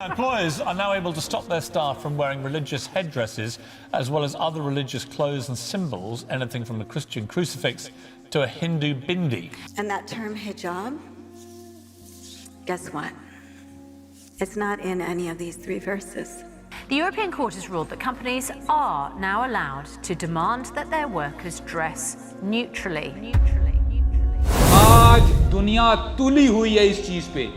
Employers are now able to stop their staff from wearing religious headdresses as well as other religious clothes and symbols, anything from a Christian crucifix to a Hindu bindi. And that term hijab, guess what? It's not in any of these three verses. The European Court has ruled that companies are now allowed to demand that their workers dress neutrally. आज दुनिया तुली हुई है इस चीज पे।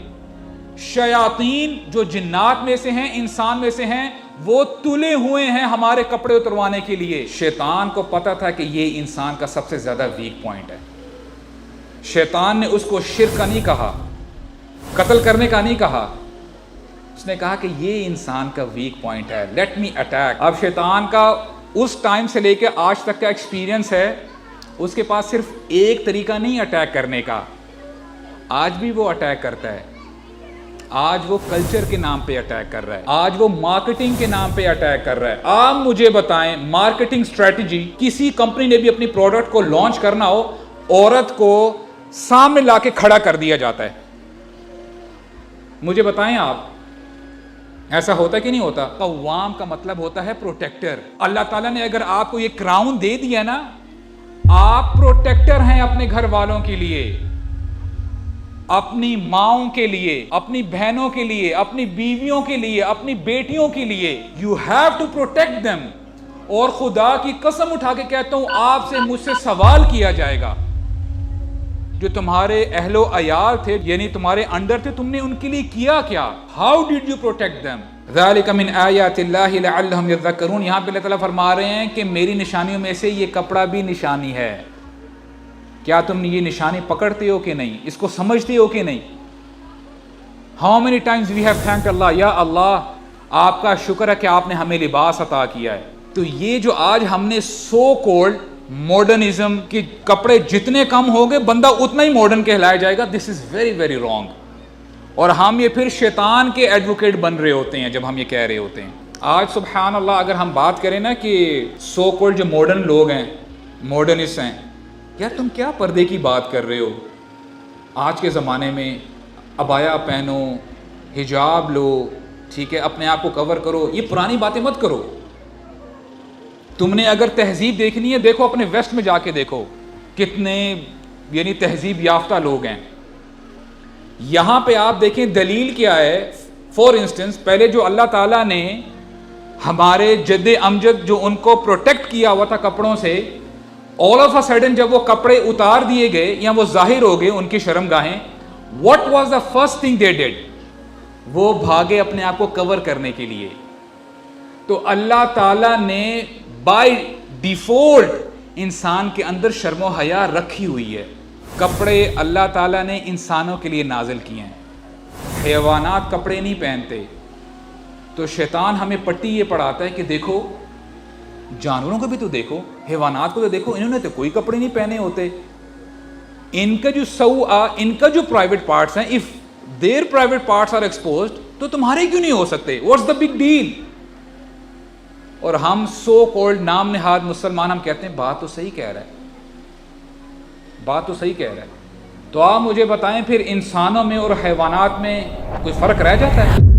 शयातीन जो जिन्नात में से हैं, इंसान में से हैं, वो तुले हुए हैं हमारे कपड़े उतरवाने के लिए। शैतान को पता था कि ये इंसान का सबसे ज्यादा वीक पॉइंट है। शैतान ने उसको शिर्क का नहीं कहा, कत्ल करने का नहीं कहा, उसने कहा कि ये इंसान का वीक पॉइंट है, लेट मी अटैक। अब शैतान का उस टाइम से लेके आज तक का एक्सपीरियंस है, उसके पास सिर्फ एक तरीका नहीं अटैक करने का, आज भी वो अटैक करता है। आज वो कल्चर के नाम पे अटैक कर रहा है, आज वो मार्केटिंग के नाम पे अटैक कर रहा है। आप मुझे बताएं, मार्केटिंग स्ट्रेटजी, किसी कंपनी ने भी अपनी प्रोडक्ट को लॉन्च करना हो, औरत को सामने लाके खड़ा कर दिया जाता है। मुझे बताएं आप, ऐसा होता कि नहीं होता? कव्वाम का मतलब होता है प्रोटेक्टर। अल्लाह ताला ने अगर आपको ये क्राउन दे दिया ना, आप प्रोटेक्टर हैं अपने घर वालों के लिए, अपनी माओं के लिए, अपनी बहनों के लिए, अपनी बीवियों के लिए, अपनी बेटियों के लिए। You have to protect them. और खुदा की कसम उठा के कहता हूं, आपसे मुझसे सवाल किया जाएगा, जो तुम्हारे अहलो अयाल थे, यानी तुम्हारे अंडर थे, तुमने उनके लिए किया क्या? How did you protect them? ज़ालिका मिन आयातिल्लाहि लअल्लहुम यज़क्करून। यहाँ पे अल्लाह ताला फरमा रहे हैं कि मेरी निशानियों में से ये कपड़ा भी निशानी है। क्या तुम ये निशानी पकड़ते हो कि नहीं? इसको समझते हो कि नहीं? How many times we have thanked Allah, या अल्लाह आपका शुक्र है कि आपने हमें लिबास अता किया है। तो ये जो आज हमने सो कॉल्ड मॉडर्निज्म के कपड़े जितने कम हो गए, बंदा उतना ही मॉडर्न कहलाया जाएगा। This is very very wrong. और हम ये फिर शैतान के एडवोकेट बन रहे होते हैं जब हम ये कह रहे होते हैं। आज सुबहान अल्लाह, अगर हम बात करें ना कि सो कॉल्ड जो मॉडर्न लोग हैं, मॉडर्निस्ट हैं, यार तुम क्या पर्दे की बात कर रहे हो? आज के ज़माने में अबाया पहनो, हिजाब लो, ठीक है, अपने आप को कवर करो, ये पुरानी बातें मत करो। तुमने अगर तहजीब देखनी है, देखो अपने वेस्ट में जाके देखो, कितने यानी तहजीब याफ्ता लोग हैं। यहाँ पे आप देखें दलील क्या है। फॉर इंस्टेंस, पहले जो अल्लाह ताला ने हमारे जद्दे अमजद जो उनको प्रोटेक्ट किया हुआ था कपड़ों से, ऑल ऑफ अ सडन जब वो कपड़े उतार दिए गए या वो जाहिर हो गए उनकी शर्मगाहें, what was the first thing they did? वो भागे अपने आप को कवर करने के लिए। तो अल्लाह ताला ने बाय डिफॉल्ट इंसान के अंदर शर्मो हया रखी हुई है। कपड़े अल्लाह ताला ने इंसानों के लिए नाजिल किए हैं, हैवानात कपड़े नहीं पहनते। तो शैतान हमें पट्टी ये पढ़ाता है कि देखो, जानवरों को भी तो देखो, हैवानात को तो देखो, इन्होंने तो कोई कपड़े नहीं पहने होते। इनका जो इनका जो प्राइवेट पार्ट्स हैं, if their private parts are exposed, तो तुम्हारे क्यों नहीं हो सकते? What's the big deal? और हम सो कॉल्ड नाम निहाद मुसलमान, हम कहते हैं बात तो सही कह रहा है, बात तो सही कह रहा है। तो आप मुझे बताएं, फिर इंसानों में और हैवानात में कोई फर्क रह जाता है?